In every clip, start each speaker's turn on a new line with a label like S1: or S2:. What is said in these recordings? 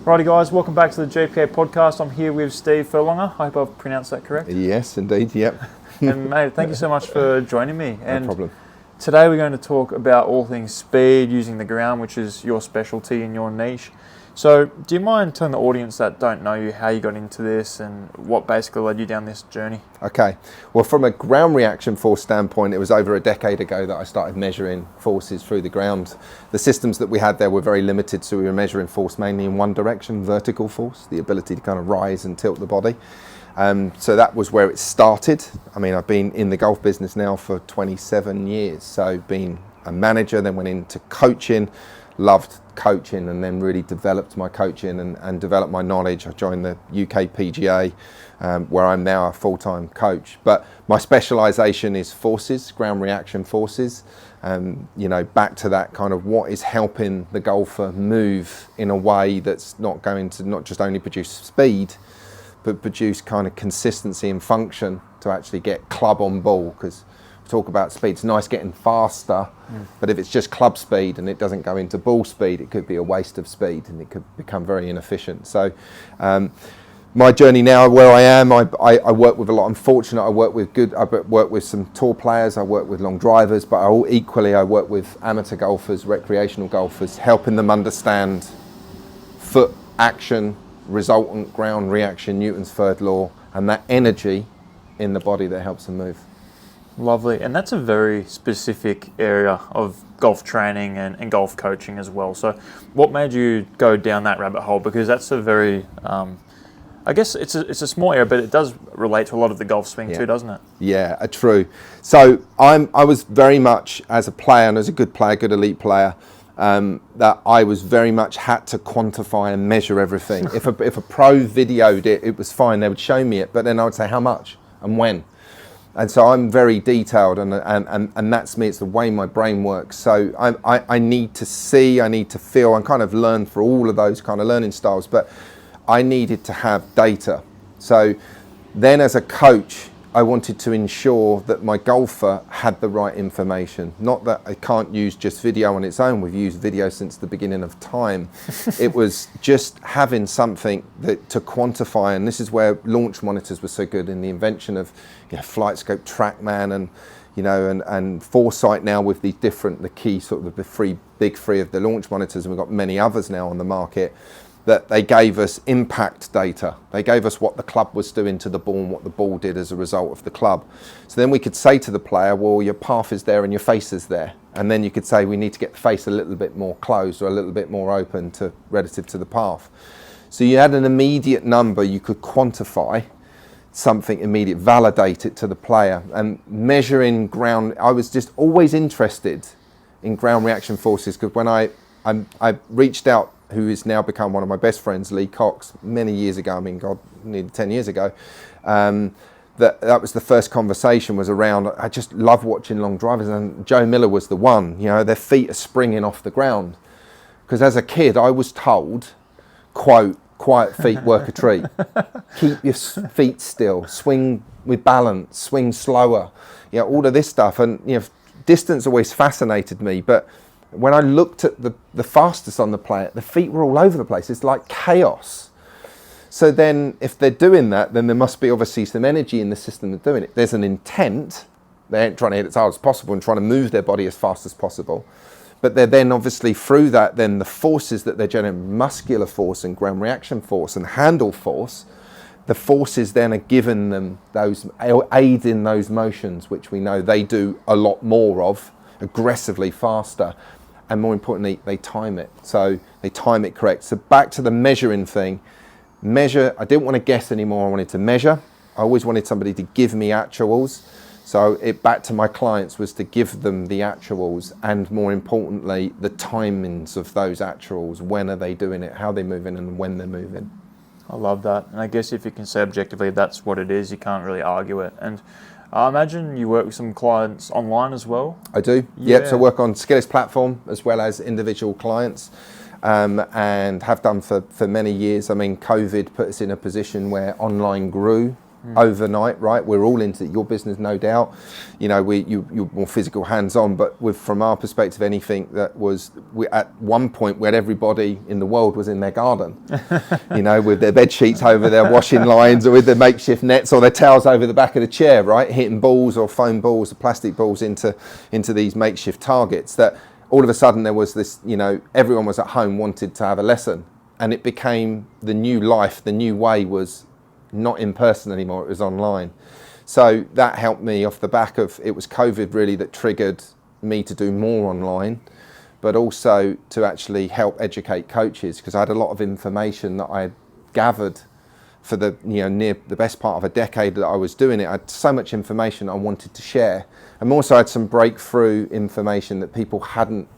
S1: Righty guys, welcome back to the GPA podcast. I'm here with Steve Furlonger. I hope I've pronounced that correct.
S2: Yes, indeed, yep.
S1: And mate, thank you so much for joining me.
S2: No problem.
S1: Today we're going to talk about all things speed using the ground, which is your specialty and your niche. So do you mind telling the audience that don't know you how you got into this and what basically led you down this journey?
S2: Okay, well from a ground reaction force standpoint, it was over a decade ago that I started measuring forces through the ground. The systems that we had there were very limited, so we were measuring force mainly in one direction, vertical force, the ability to kind of rise and tilt the body. So that was where it started. I mean, I've been in the golf business now for 27 years, so been a manager, then went into coaching, loved coaching, and then really developed my coaching and developed my knowledge. I joined the UK PGA, where I'm now a full-time coach. But my specialisation is forces, ground reaction forces. You know, back to that kind of what is helping the golfer move in a way that's not going to not just only produce speed, but produce kind of consistency and function to actually get club on ball. Because talk about speed, it's nice getting faster, but if it's just club speed and it doesn't go into ball speed, it could be a waste of speed and it could become very inefficient. So my journey now, where I am, I work with a lot. I'm fortunate. I work with some tour players. I work with long drivers, but I work with amateur golfers, recreational golfers, helping them understand foot action, resultant ground reaction, Newton's third law, and that energy in the body that helps them move.
S1: Lovely, and that's a very specific area of golf training and golf coaching as well. So what made you go down that rabbit hole? Because that's a very, I guess it's a small area, but it does relate to a lot of the golf swing too, doesn't it?
S2: Yeah, true. So I was very much, as a player and as a good player, good elite player, that I was very much had to quantify and measure everything. If a pro videoed it, it was fine, they would show me it, but then I would say how much and when. And so I'm very detailed, and that's me. It's the way my brain works. So I need to see, I need to feel, and kind of learn for all of those kind of learning styles. But I needed to have data. So then, as a coach, I wanted to ensure that my golfer had the right information. Not that I can't use just video on its own. We've used video since the beginning of time. It was just having something to quantify, and this is where launch monitors were so good in the invention of Flight Scope, TrackMan, and Foresight now with the key sort of the big three of the launch monitors, and we've got many others now on the market. That they gave us impact data. They gave us what the club was doing to the ball and what the ball did as a result of the club. So then we could say to the player, well, your path is there and your face is there. And then you could say, we need to get the face a little bit more closed or a little bit more open relative to the path. So you had an immediate number, you could quantify something immediate, validate it to the player. And measuring ground, I was just always interested in ground reaction forces, because when I reached out, who has now become one of my best friends, Lee Cox, many years ago, I mean, God, nearly 10 years ago, that was the first conversation was around, I just love watching long drivers, and Joe Miller was the one, their feet are springing off the ground. Because as a kid, I was told, quote, quiet feet work a treat. Keep your feet still, swing with balance, swing slower, all of this stuff. And, distance always fascinated me, but when I looked at the fastest on the planet, the feet were all over the place. It's like chaos. So then if they're doing that, then there must be obviously some energy in the system of doing it. There's an intent. They ain't trying to hit as hard as possible and trying to move their body as fast as possible. But they're then obviously through that, then the forces that they're generating, muscular force and ground reaction force and handle force, the forces then are given them those, aid in those motions, which we know they do a lot more of, aggressively faster. And more importantly, they time it. So they time it correct. So back to the measuring thing. Measure, I didn't want to guess anymore, I wanted to measure. I always wanted somebody to give me actuals. So back to my clients was to give them the actuals, and more importantly, the timings of those actuals. When are they doing it, how they're moving, and when they're moving.
S1: I love that. And I guess if you can say objectively that's what it is, you can't really argue it. And I imagine you work with some clients online as well?
S2: I do, yep. So I work on Skillest platform as well as individual clients, and have done for many years. I mean, COVID put us in a position where online grew overnight, right? We're all into your business, no doubt. You know, you're more physical, hands-on, but from our perspective, anything that was, at one point, we had everybody in the world was in their garden, you know, with their bed sheets over their washing lines, or with their makeshift nets, or their towels over the back of the chair, right? Hitting balls or foam balls or plastic balls into these makeshift targets. That all of a sudden there was this, you know, everyone was at home, wanted to have a lesson, and it became the new life. The new way was not in person anymore, it was online. So that helped me off the back of, it was COVID really that triggered me to do more online, but also to actually help educate coaches, because I had a lot of information that I had gathered for the, you know, near the best part of a decade that I was doing it. I had so much information I wanted to share, and also I had some breakthrough information that people hadn't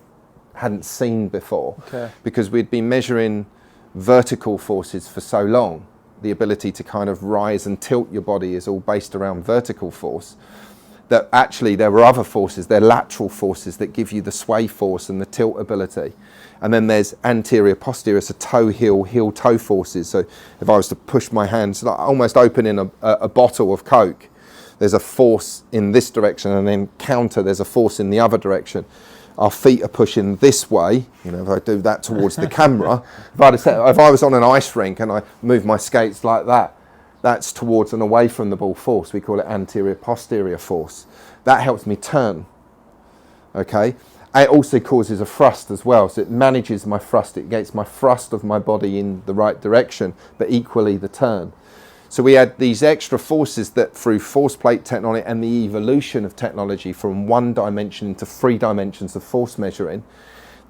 S2: seen before, because we'd been measuring vertical forces for so long. The ability to kind of rise and tilt your body is all based around vertical force, that actually there were other forces, they're lateral forces that give you the sway force and the tilt ability. And then there's anterior, posterior, so toe, heel, toe forces. So if I was to push my hands, like almost opening a bottle of Coke, there's a force in this direction, and then counter, there's a force in the other direction. Our feet are pushing this way, you know, if I do that towards the camera, if I was on an ice rink and I move my skates like that, that's towards and away from the ball force. We call it anterior posterior force. That helps me turn, okay? It also causes a thrust as well, so it manages my thrust, it gets my thrust of my body in the right direction, but equally the turn. So we had these extra forces that through force plate technology and the evolution of technology from one dimension into 3 dimensions of force measuring,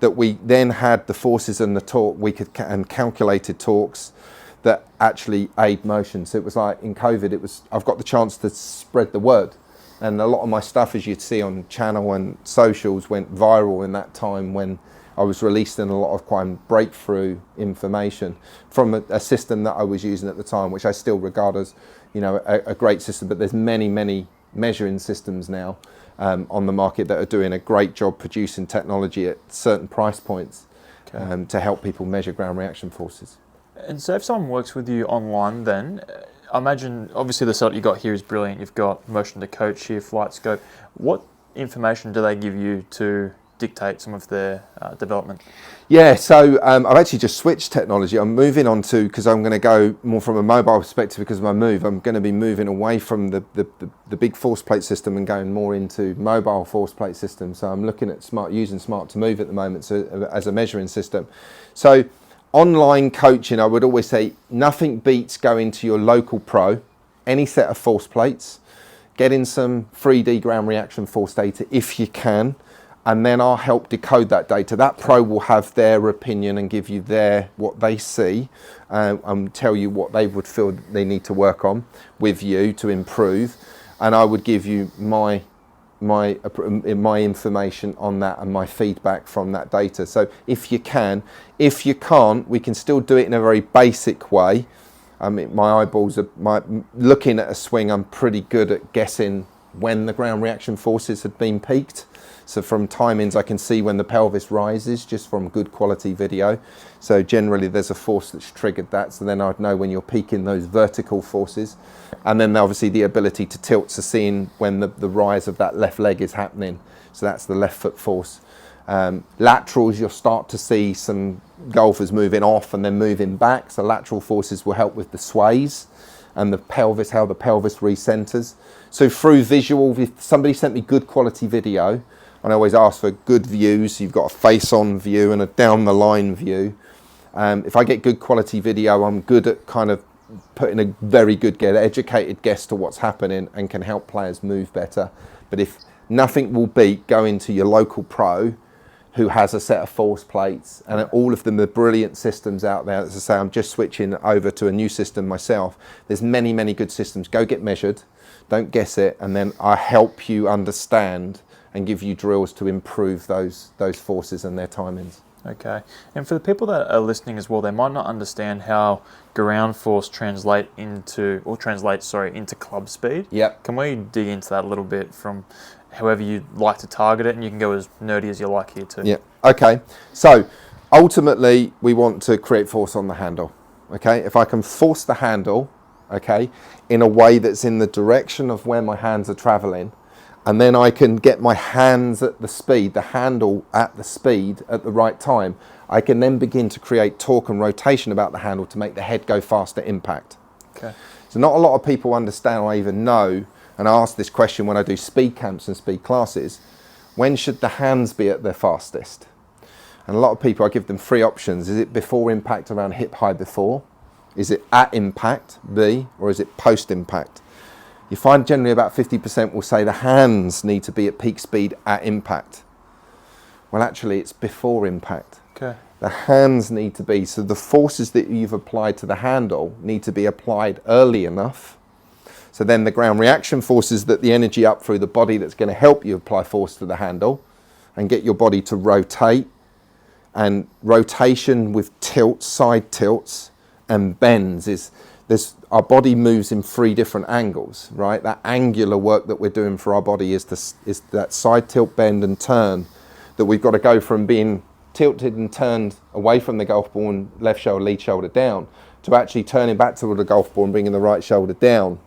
S2: that we then had the forces and the torque, we could and calculated torques that actually aid motion. So it was like in COVID, I've got the chance to spread the word. And a lot of my stuff, as you'd see on channel and socials, went viral in that time when I was releasing a lot of quite breakthrough information from a system that I was using at the time, which I still regard as, you know, a great system. But there's many measuring systems now on the market that are doing a great job producing technology at certain price points to help people measure ground reaction forces.
S1: And so if someone works with you online, then I imagine obviously the setup you got here is brilliant. You've got motion to coach here, flight scope. What information do they give you to dictate some of their development? Yeah,
S2: so I've actually just switched technology. I'm moving on to, because I'm going to go more from a mobile perspective because of my move, I'm going to be moving away from the big force plate system and going more into mobile force plate systems. So I'm looking at using smart to move at the moment, so as a measuring system. So online coaching, I would always say nothing beats going to your local pro, any set of force plates, getting some 3D ground reaction force data if you can, and then I'll help decode that data. That pro will have their opinion and give you what they see, and tell you what they would feel they need to work on with you to improve, and I would give you my information on that and my feedback from that data. So if you can, if you can't, we can still do it in a very basic way. I mean, my eyeballs are, looking at a swing, I'm pretty good at guessing when the ground reaction forces had been peaked. So from timings, I can see when the pelvis rises just from good quality video. So generally there's a force that's triggered that. So then I'd know when you're peaking those vertical forces. And then obviously the ability to tilt, so seeing when the rise of that left leg is happening. So that's the left foot force. Laterals, you'll start to see some golfers moving off and then moving back. So lateral forces will help with the sways and the pelvis, how the pelvis recenters. So through visual, if somebody sent me good quality video, and I always ask for good views, you've got a face-on view and a down-the-line view. If I get good quality video, I'm good at kind of putting a very good, educated guess to what's happening and can help players move better. But if nothing will beat going to your local pro who has a set of force plates, and all of them are brilliant systems out there. As I say, I'm just switching over to a new system myself. There's many good systems. Go get measured, don't guess it, and then I help you understand and give you drills to improve those forces and their timings.
S1: Okay. And for the people that are listening as well, they might not understand how ground force translates into club speed.
S2: Yep.
S1: Can we dig into that a little bit from however you'd like to target it, and you can go as nerdy as you like here too.
S2: Yeah. Okay. So ultimately we want to create force on the handle. Okay. If I can force the handle okay, in a way that's in the direction of where my hands are traveling. And then I can get my hands at the speed, the handle at the speed at the right time. I can then begin to create torque and rotation about the handle to make the head go faster impact.
S1: Okay.
S2: So not a lot of people understand or even know, and I ask this question when I do speed camps and speed classes, when should the hands be at their fastest? And a lot of people, I give them 3 options. Is it before impact around hip high before? Is it at impact, B, or is it post impact? You find generally about 50% will say the hands need to be at peak speed at impact. Well, actually, it's before impact.
S1: Okay.
S2: The hands need to be, so the forces that you've applied to the handle need to be applied early enough. So then the ground reaction forces, that the energy up through the body that's going to help you apply force to the handle and get your body to rotate. And rotation with tilts, side tilts and bends is, our body moves in 3 different angles, right? That angular work that we're doing for our body is that side tilt, bend and turn, that we've got to go from being tilted and turned away from the golf ball and left shoulder, lead shoulder down, to actually turning back toward the golf ball and bringing the right shoulder down.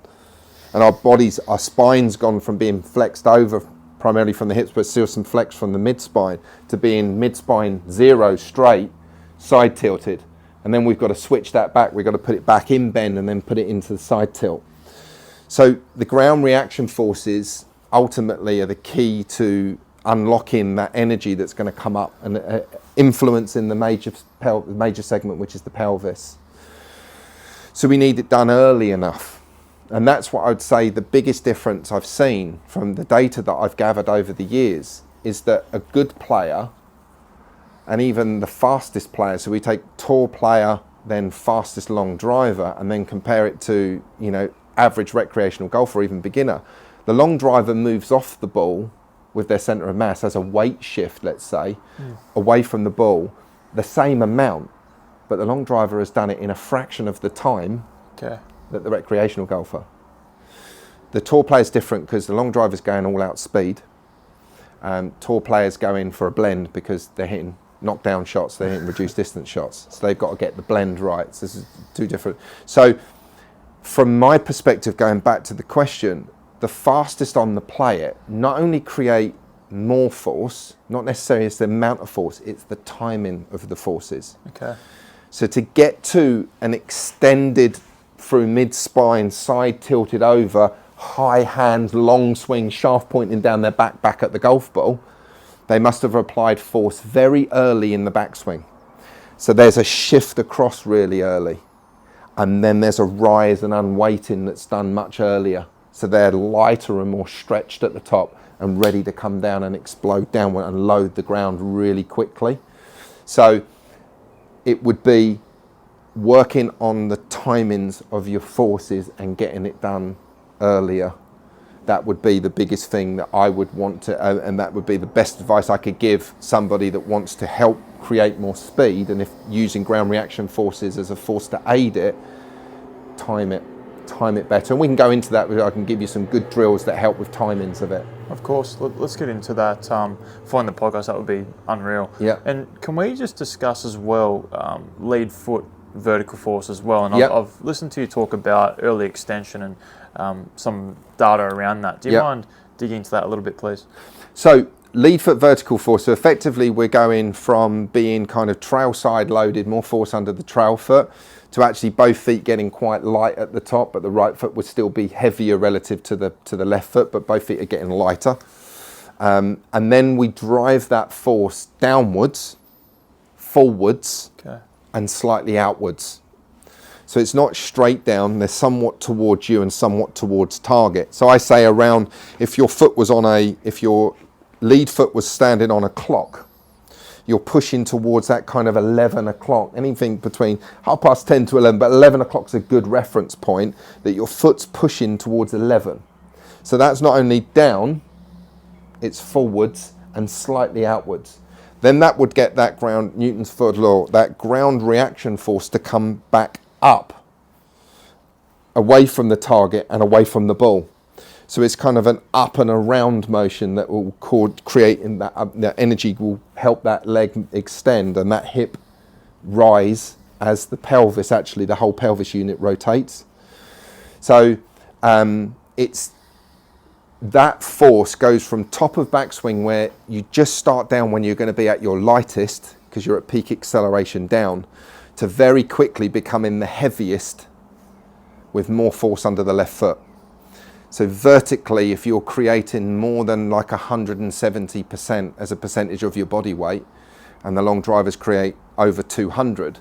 S2: And our spine's gone from being flexed over primarily from the hips, but still some flex from the mid-spine, to being mid-spine 0 straight, side tilted. And then we've got to switch that back. We've got to put it back in bend and then put it into the side tilt. So the ground reaction forces ultimately are the key to unlocking that energy that's going to come up and influencing the major segment, which is the pelvis. So we need it done early enough. And that's what I'd say the biggest difference I've seen from the data that I've gathered over the years is that a good player, and even the fastest player, so we take tall player, then fastest long driver, and then compare it to, average recreational golfer or even beginner. The long driver moves off the ball with their centre of mass as a weight shift, let's say, away from the ball, the same amount, but the long driver has done it in a fraction of the time that the recreational golfer. The tall player is different because the long driver's going all out speed. Tall players go in for a blend because they're hitting knockdown shots, they're hitting reduced distance shots. So they've got to get the blend right. So this is 2 different. So from my perspective, going back to the question, the fastest on the player not only create more force, not necessarily it's the amount of force, it's the timing of the forces.
S1: Okay.
S2: So to get to an extended through mid-spine, side tilted over, high hand, long swing, shaft pointing down their back at the golf ball, they must have applied force very early in the backswing. So there's a shift across really early. And then there's a rise and unweighting that's done much earlier. So they're lighter and more stretched at the top and ready to come down and explode downward and load the ground really quickly. So it would be working on the timings of your forces and getting it done earlier. That would be the biggest thing that I would want to, and that would be the best advice I could give somebody that wants to help create more speed. And if using ground reaction forces as a force to aid it, time it better. And we can go into that. I can give you some good drills that help with timings of it.
S1: Of course. Let's get into that. Following the podcast, that would be unreal.
S2: Yeah.
S1: And can we just discuss as well lead foot vertical force as well? And
S2: Yep.
S1: I've listened to you talk about early extension and some data around that. Do you
S2: Yep.
S1: mind digging into that a little bit, please?
S2: So lead foot vertical force. So effectively we're going from being kind of trail side loaded, more force under the trail foot, to actually both feet getting quite light at the top, but the right foot would still be heavier relative to the left foot, but both feet are getting lighter. And then we drive that force downwards, forwards, and slightly outwards. So it's not straight down, they're somewhat towards you and somewhat towards target. So I say around, if your lead foot was standing on a clock, you're pushing towards that kind of 11 o'clock, anything between 10:30 to 11, but 11 o'clock's a good reference point that your foot's pushing towards 11. So that's not only down, it's forwards and slightly outwards. Then that would get that ground, Newton's third law, that ground reaction force to come back up, away from the target and away from the ball. So it's kind of an up and around motion that will create in that energy will help that leg extend and that hip rise as the pelvis, actually the whole pelvis unit rotates. So it's that force goes from top of backswing, where you just start down when you're going to be at your lightest because you're at peak acceleration down, to very quickly becoming the heaviest with more force under the left foot. So vertically, if you're creating more than like 170% as a percentage of your body weight, and the long drivers create over 200,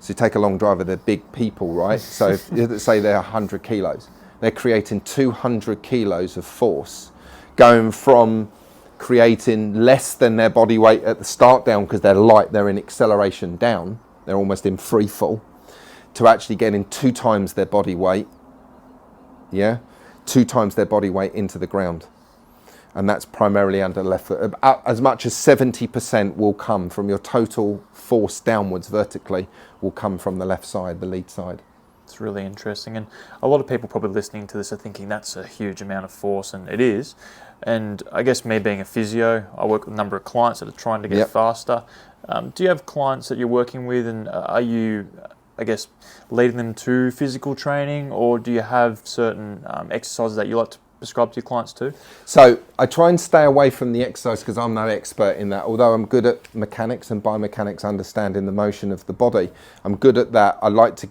S2: so you take a long driver, they're big people, right? So if, say they're 100 kilos, they're creating 200 kilos of force, going from creating less than their body weight at the start down because they're light, they're in acceleration down, they're almost in free fall, to actually getting 2 times their body weight, 2 times their body weight into the ground. And that's primarily under the left foot. As much as 70% will come from your total force downwards vertically, will come from the left side, the lead side.
S1: It's really interesting, and a lot of people probably listening to this are thinking that's a huge amount of force, and it is. And I guess me being a physio, I work with a number of clients that are trying to get faster. Do you have clients that you're working with, and are you, I guess, leading them to physical training, or do you have certain exercises that you like to prescribe to your clients too?
S2: So I try and stay away from the exercise because I'm no expert in that. Although I'm good at mechanics and biomechanics, understanding the motion of the body, I'm good at that. I like to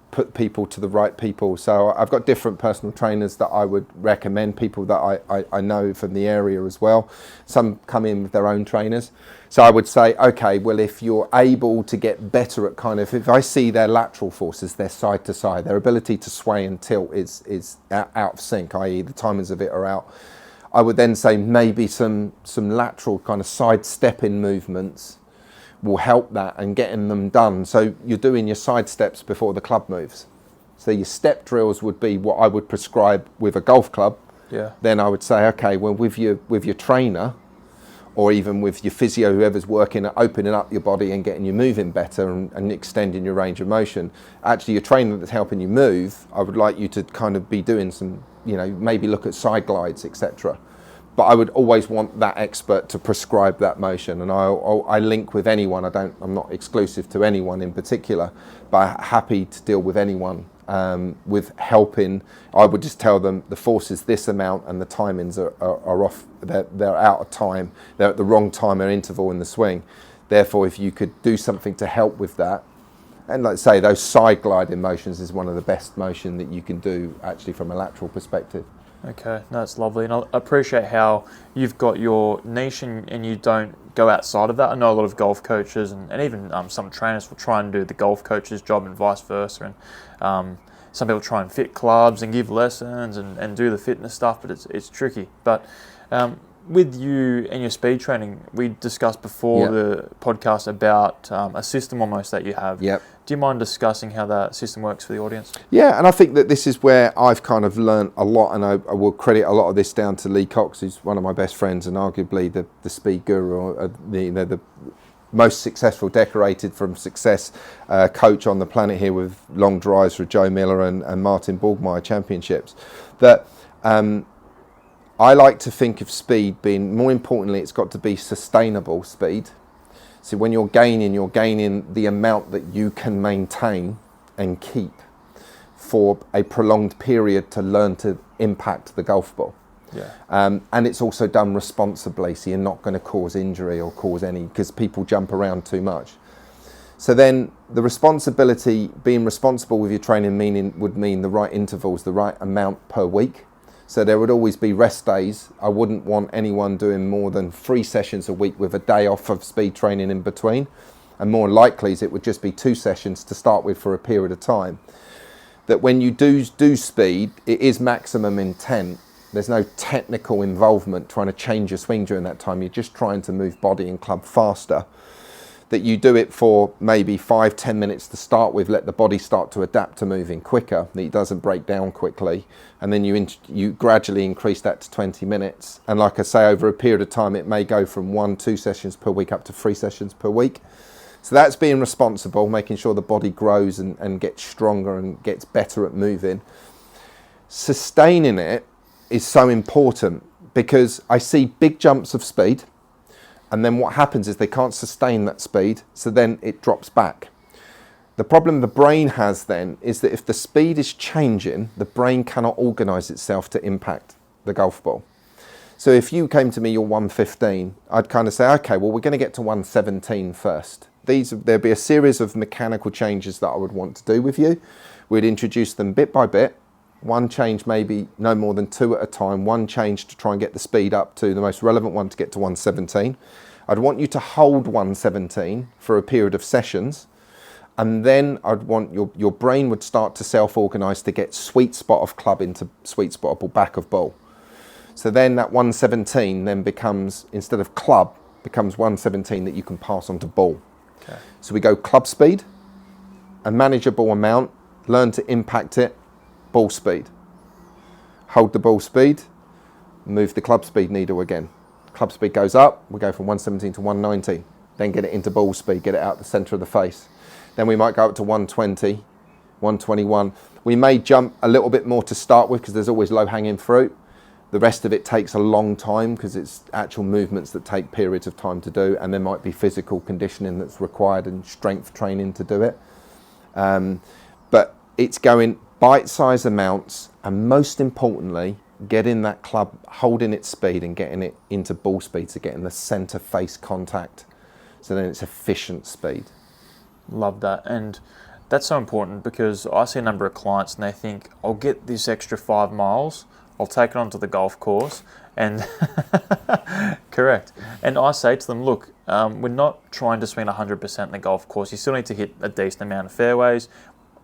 S2: put people to the right people. So I've got different personal trainers that I would recommend, people that I know from the area as well. Some come in with their own trainers. So I would say, okay, well, if you're able to get better at kind of, if I see their lateral forces, their side to side, their ability to sway and tilt is out of sync, i.e. the timings of it are out, I would then say maybe some lateral kind of side stepping movements will help that and getting them done. So you're doing your side steps before the club moves. So your step drills would be what I would prescribe with a golf club.
S1: Yeah.
S2: Then I would say, okay, well, with your trainer, or even with your physio, whoever's working at opening up your body and getting you moving better and extending your range of motion, actually your trainer that's helping you move, I would like you to kind of be doing some, maybe look at side glides, etc. But I would always want that expert to prescribe that motion, and I link with anyone. I'm not exclusive to anyone in particular, but I'm happy to deal with anyone with helping. I would just tell them the force is this amount and the timings are off. They're out of time. They're at the wrong time or interval in the swing. Therefore, if you could do something to help with that, and like say those side gliding motions is one of the best motion that you can do actually from a lateral perspective.
S1: Okay, no, that's lovely, and I appreciate how you've got your niche and you don't go outside of that. I know a lot of golf coaches and even some trainers will try and do the golf coach's job and vice versa, and some people try and fit clubs and give lessons and do the fitness stuff, but it's tricky. But with you and your speed training, we discussed before the podcast about a system almost that you have.
S2: Yep.
S1: Do you mind discussing how that system works for the audience? Yeah,
S2: and I think that this is where I've kind of learned a lot, and I will credit a lot of this down to Lee Cox, who's one of my best friends and arguably the speed guru, the most successful, decorated from success coach on the planet here, with long drives for Joe Miller and Martin Borgmeyer championships. That I like to think of speed being, more importantly, it's got to be sustainable speed. So when you're gaining the amount that you can maintain and keep for a prolonged period to learn to impact the golf ball.
S1: Yeah.
S2: And it's also done responsibly, so you're not going to cause injury or cause any, because people jump around too much. So then the responsibility, being responsible with your training would mean the right intervals, the right amount per week. So there would always be rest days. I wouldn't want anyone doing more than 3 sessions a week with a day off of speed training in between. And more likely it would just be 2 sessions to start with for a period of time. That when you do speed, it is maximum intent. There's no technical involvement trying to change your swing during that time. You're just trying to move body and club faster. That you do it for maybe 5-10 minutes to start with, let the body start to adapt to moving quicker, that it doesn't break down quickly, and then you gradually increase that to 20 minutes. And like I say, over a period of time, it may go from 1-2 sessions per week up to 3 sessions per week. So that's being responsible, making sure the body grows and gets stronger and gets better at moving. Sustaining it is so important, because I see big jumps of speed, and then what happens is they can't sustain that speed, so then it drops back. The problem the brain has then is that if the speed is changing, the brain cannot organise itself to impact the golf ball. So if you came to me, you're 115, I'd kind of say, okay, well, we're going to get to 117 first. There'd be a series of mechanical changes that I would want to do with you. We'd introduce them bit by bit. One change, maybe no more than 2 at a time. One change to try and get the speed up to the most relevant one to get to 117. I'd want you to hold 117 for a period of sessions. And then I'd want your brain would start to self-organise to get sweet spot of club into sweet spot of ball, back of ball. So then that 117 then becomes, instead of club, becomes 117 that you can pass on to ball.
S1: Okay.
S2: So we go club speed, a manageable amount, learn to impact it, ball speed. Hold the ball speed, move the club speed needle again. Club speed goes up, we go from 117 to 119. Then get it into ball speed, get it out the centre of the face. Then we might go up to 120, 121. We may jump a little bit more to start with because there's always low-hanging fruit. The rest of it takes a long time because it's actual movements that take periods of time to do, and there might be physical conditioning that's required and strength training to do it. But it's going bite-sized amounts, and most importantly, getting that club, holding its speed and getting it into ball speed, so getting the centre face contact. So then it's efficient speed.
S1: Love that. And that's so important because I see a number of clients and they think, I'll get this extra 5 miles, I'll take it onto the golf course, and correct. And I say to them, look, we're not trying to swing 100% in the golf course. You still need to hit a decent amount of fairways.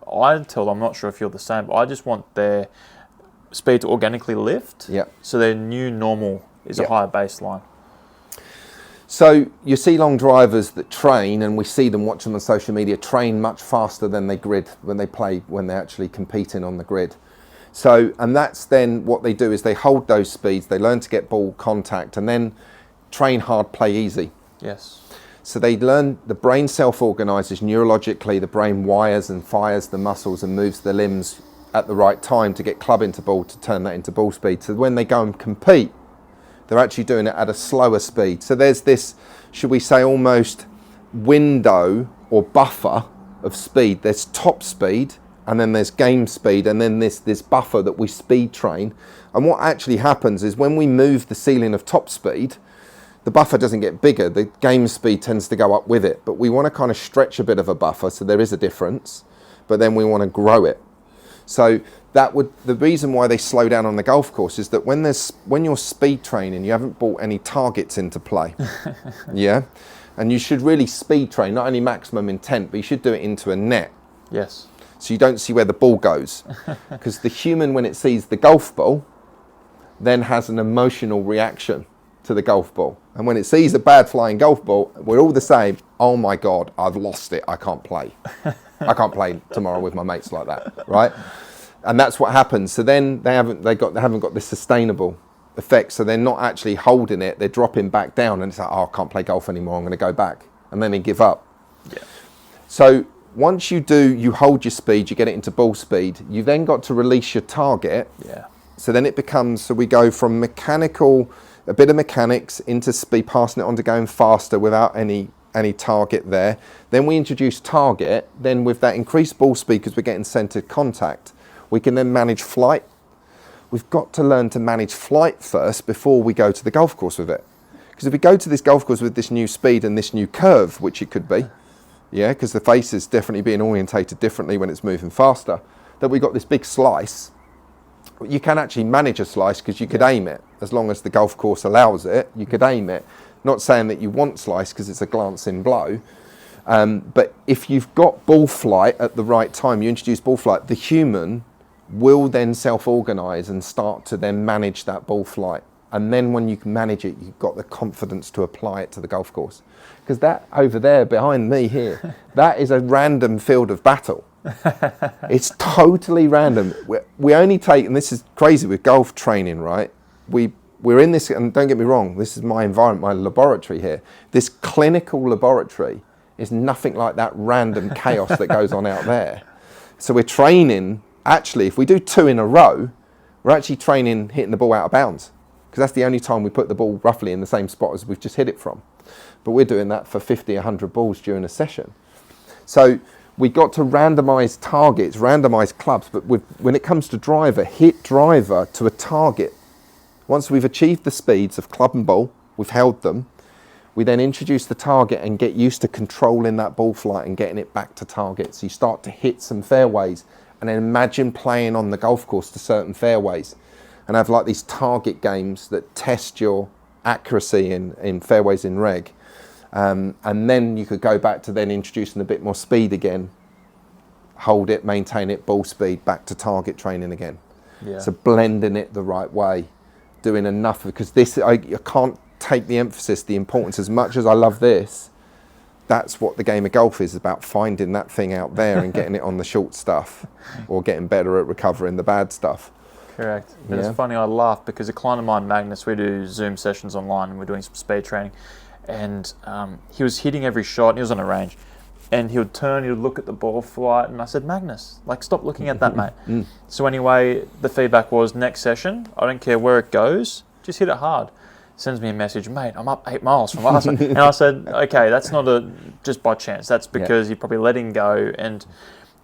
S1: I tell them, I'm not sure if you're the same, but I just want their speed to organically lift.
S2: Yep.
S1: So their new normal is a higher baseline.
S2: So you see long drivers that train, and we see them watching on social media, train much faster than they grid when they're actually competing on the grid. So, and that's then what they do is they hold those speeds, they learn to get ball contact, and then train hard, play easy.
S1: Yes.
S2: So they learn, the brain self-organizes neurologically, the brain wires and fires the muscles and moves the limbs at the right time to get club into ball, to turn that into ball speed. So when they go and compete, they're actually doing it at a slower speed. So there's this, should we say, almost window or buffer of speed. There's top speed, and then there's game speed, and then this buffer that we speed train. And what actually happens is when we move the ceiling of top speed, the buffer doesn't get bigger. The game speed tends to go up with it. But we want to kind of stretch a bit of a buffer, so there is a difference, but then we want to grow it. So the reason why they slow down on the golf course is that when you're speed training, you haven't brought any targets into play. Yeah? And you should really speed train, not only maximum intent, but you should do it into a net.
S1: Yes.
S2: So you don't see where the ball goes. Because the human, when it sees the golf ball, then has an emotional reaction to the golf ball. And when it sees a bad flying golf ball, we're all the same. Oh my God, I've lost it. I can't play. I can't play tomorrow with my mates like that, right? And that's what happens. So then they haven't got this sustainable effect. So they're not actually holding it. They're dropping back down, and it's like, oh, I can't play golf anymore. I'm going to go back, and then they give up.
S1: Yeah.
S2: So once you hold your speed, you get it into ball speed. You then got to release your target.
S1: Yeah.
S2: So then it becomes. So we go from mechanical, a bit of mechanics into speed, passing it on to going faster without any target there. Then we introduce target. Then with that increased ball speed, because we're getting centered contact, we can then manage flight. We've got to learn to manage flight first before we go to the golf course with it. Because if we go to this golf course with this new speed and this new curve, which it could be, yeah, because the face is definitely being orientated differently when it's moving faster, that we got this big slice. You can actually manage a slice because you could aim it. As long as the golf course allows it, you could aim it. Not saying that you want slice because it's a glancing blow. But if you've got ball flight at the right time, you introduce ball flight, the human will then self-organise and start to then manage that ball flight. And then when you can manage it, you've got the confidence to apply it to the golf course. Because that over there behind me here, that is a random field of battle. It's totally random. We only take, and this is crazy with golf training, right? We're in this, and don't get me wrong, this is my environment, my laboratory here. This clinical laboratory is nothing like that random chaos that goes on out there. So we're training, actually, if we do 2 in a row, we're actually training hitting the ball out of bounds. Because that's the only time we put the ball roughly in the same spot as we've just hit it from. But we're doing that for 50, 100 balls during a session. So we got to randomise targets, randomise clubs, but when it comes to driver, hit driver to a target. Once we've achieved the speeds of club and ball, we've held them, we then introduce the target and get used to controlling that ball flight and getting it back to target. So you start to hit some fairways, and then imagine playing on the golf course to certain fairways and have like these target games that test your accuracy in fairways in reg. And then you could go back to then introducing a bit more speed again, hold it, maintain it, ball speed, back to target training again.
S1: Yeah.
S2: So blending it the right way, doing enough, because this, I can't take the emphasis, the importance, as much as I love this, that's what the game of golf is about, finding that thing out there and getting it on the short stuff, or getting better at recovering the bad stuff.
S1: Correct. And
S2: Yeah.
S1: it's funny, I laugh because a client of mine, Magnus, we do Zoom sessions online and we're doing some speed training, and he was hitting every shot, and he was on a range, and he would turn, he would look at the ball flight, and I said, Magnus, like, stop looking at that, mate. So anyway, the feedback was, next session, I don't care where it goes, just hit it hard. Sends me a message, mate, I'm up 8 miles from last one. And I said, okay, that's not just by chance, that's because you're probably letting go. And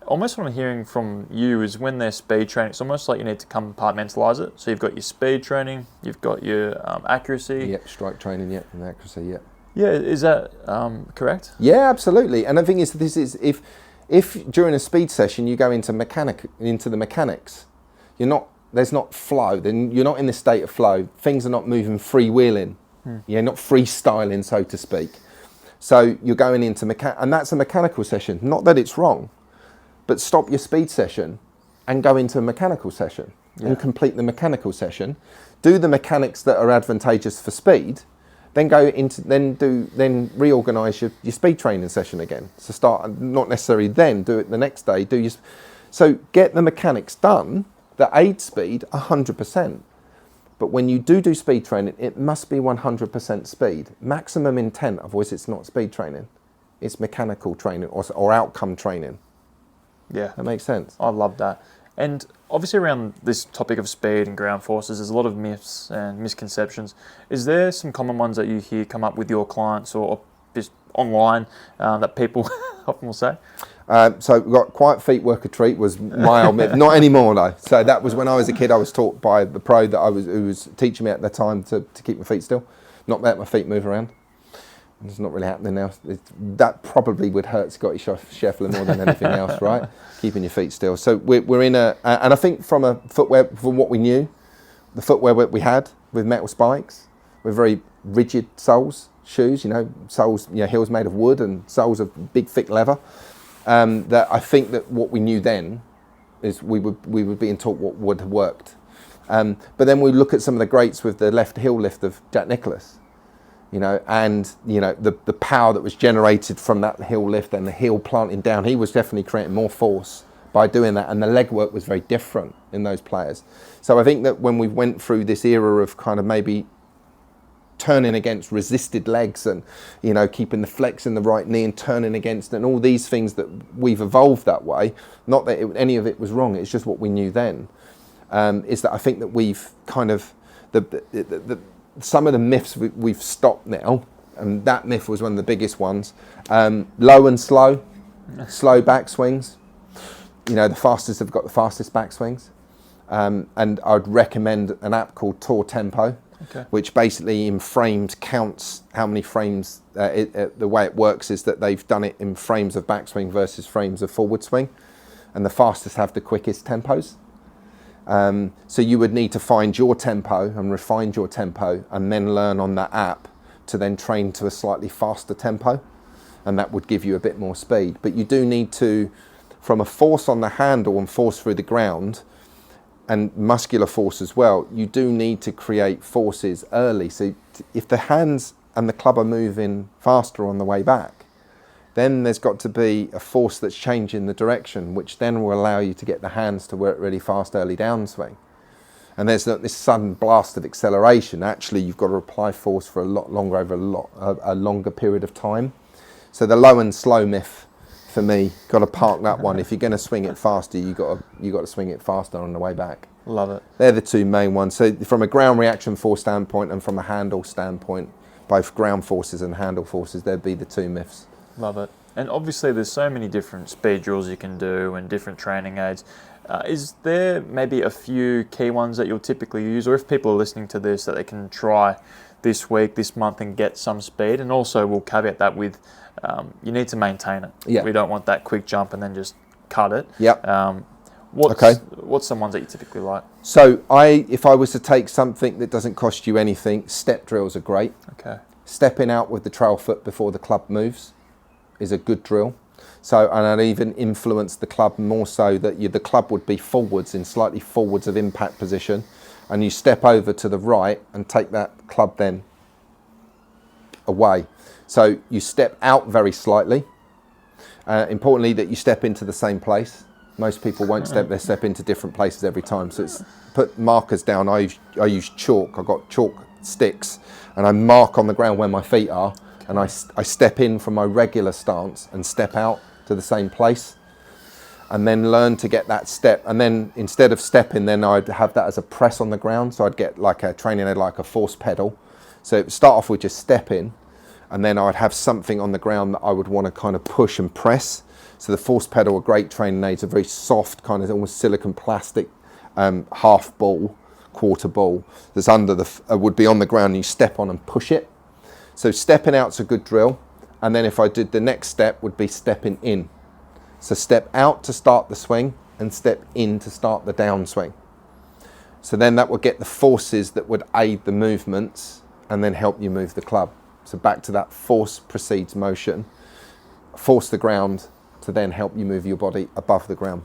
S1: almost what I'm hearing from you is when they're speed training, it's almost like you need to compartmentalize it. So you've got your speed training, you've got your accuracy.
S2: Yep, strike training, yep, and accuracy, yep.
S1: Yeah, is that correct?
S2: Yeah, absolutely. And the thing is, this is if during a speed session you go into the mechanics, there's not flow. Then you're not in the state of flow. Things are not moving freewheeling. You're not freestyling, so to speak. So you're going into and that's a mechanical session. Not that it's wrong, but stop your speed session and go into a mechanical session and complete the mechanical session. Do the mechanics that are advantageous for speed. Then then reorganise your speed training session again. So start, not necessarily then, do it the next day. So get the mechanics done that aid speed 100%. But when you do speed training, it must be 100% speed. Maximum intent, otherwise it's not speed training. It's mechanical training or outcome training.
S1: Yeah.
S2: That makes sense.
S1: I love that. And obviously around this topic of speed and ground forces, there's a lot of myths and misconceptions. Is there some common ones that you hear come up with your clients or just online that people often will say?
S2: So we've got quiet feet work a treat was my old myth. Not anymore though. So that was when I was a kid. I was taught by the pro who was teaching me at the time to keep my feet still, not let my feet move around. It's not really happening now. That probably would hurt Scotty Scheffler more than anything else, right? Keeping your feet still. So we're in and I think from a footwear, from what we knew, the footwear we had with metal spikes, with very rigid soles, shoes, soles, heels made of wood and soles of big thick leather. That I think that what we knew then is we were being taught what would have worked. But then we look at some of the greats with the left heel lift of Jack Nicklaus. The power that was generated from that heel lift and the heel planting down, he was definitely creating more force by doing that, and the leg work was very different in those players. So I think that when we went through this era of kind of maybe turning against resisted legs and keeping the flex in the right knee and turning against and all these things, that we've evolved that way, not that any of it was wrong, it's just what we knew then, is that I think that we've kind of some of the myths we've stopped now, and that myth was one of the biggest ones. Low and slow backswings. The fastest have got the fastest backswings. And I'd recommend an app called Tour Tempo, which basically in frames counts how many frames. The way it works is that they've done it in frames of backswing versus frames of forward swing, and the fastest have the quickest tempos. So you would need to find your tempo and refine your tempo and then learn on that app to then train to a slightly faster tempo, and that would give you a bit more speed. But you do need to, from a force on the handle and force through the ground and muscular force as well, you do need to create forces early. So if the hands and the club are moving faster on the way back, then there's got to be a force that's changing the direction, which then will allow you to get the hands to work really fast early downswing. And there's not this sudden blast of acceleration. Actually, you've got to apply force for a lot longer, over a longer period of time. So the low and slow myth, for me, got to park that one. If you're going to swing it faster, you got to swing it faster on the way back.
S1: Love it.
S2: They're the two main ones. So from a ground reaction force standpoint and from a handle standpoint, both ground forces and handle forces, there'd be the two myths.
S1: Love it. And obviously there's so many different speed drills you can do and different training aids. Is there maybe a few key ones that you'll typically use, or if people are listening to this, that they can try this week, this month, and get some speed? And also we'll caveat that with you need to maintain it.
S2: Yeah.
S1: We don't want that quick jump and then just cut it.
S2: Yep.
S1: What's some ones that you typically like?
S2: So if I was to take something that doesn't cost you anything, step drills are great.
S1: Okay.
S2: Stepping out with the trail foot before the club moves is a good drill. So, and I'd even influence the club more so that the club would be forwards, in slightly forwards of impact position, and you step over to the right and take that club then away. So you step out very slightly. Importantly, that you step into the same place. Most people won't step, they step into different places every time. So it's put markers down. I use chalk. I've got chalk sticks, and I mark on the ground where my feet are, and I step in from my regular stance and step out to the same place, and then learn to get that step. And then instead of stepping, then I'd have that as a press on the ground. So I'd get like a training aid, like a force pedal. So it would start off with just stepping, and then I'd have something on the ground that I would want to kind of push and press. So the force pedal, a great training aid, is a very soft kind of almost silicon plastic half ball, quarter ball that's under would be on the ground, and you step on and push it. So stepping out's a good drill. And then if I did the next step would be stepping in. So step out to start the swing and step in to start the downswing. So then that would get the forces that would aid the movements and then help you move the club. So back to that force precedes motion. Force the ground to then help you move your body above the ground.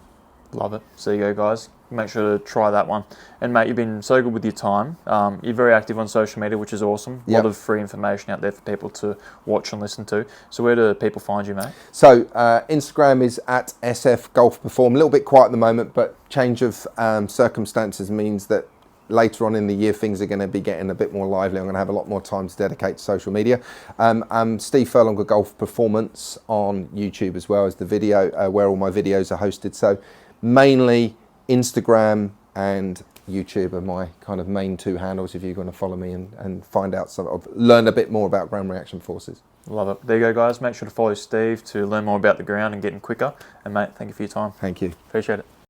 S1: Love it. So there you go, guys. Make sure to try that one. And mate, you've been so good with your time. You're very active on social media, which is awesome. A lot of free information out there for people to watch and listen to. So where do people find you, mate?
S2: So Instagram is at SF Golf Perform. A little bit quiet at the moment, but change of circumstances means that later on in the year things are going to be getting a bit more lively. I'm going to have a lot more time to dedicate to social media. I'm Steve Furlonger Golf Performance on YouTube as well as the video where all my videos are hosted. So mainly Instagram and YouTube are my kind of main two handles if you're going to follow me and find out learn a bit more about ground reaction forces.
S1: Love it. There you go, guys. Make sure to follow Steve to learn more about the ground and getting quicker. And mate, thank you for your time.
S2: Thank you.
S1: Appreciate it.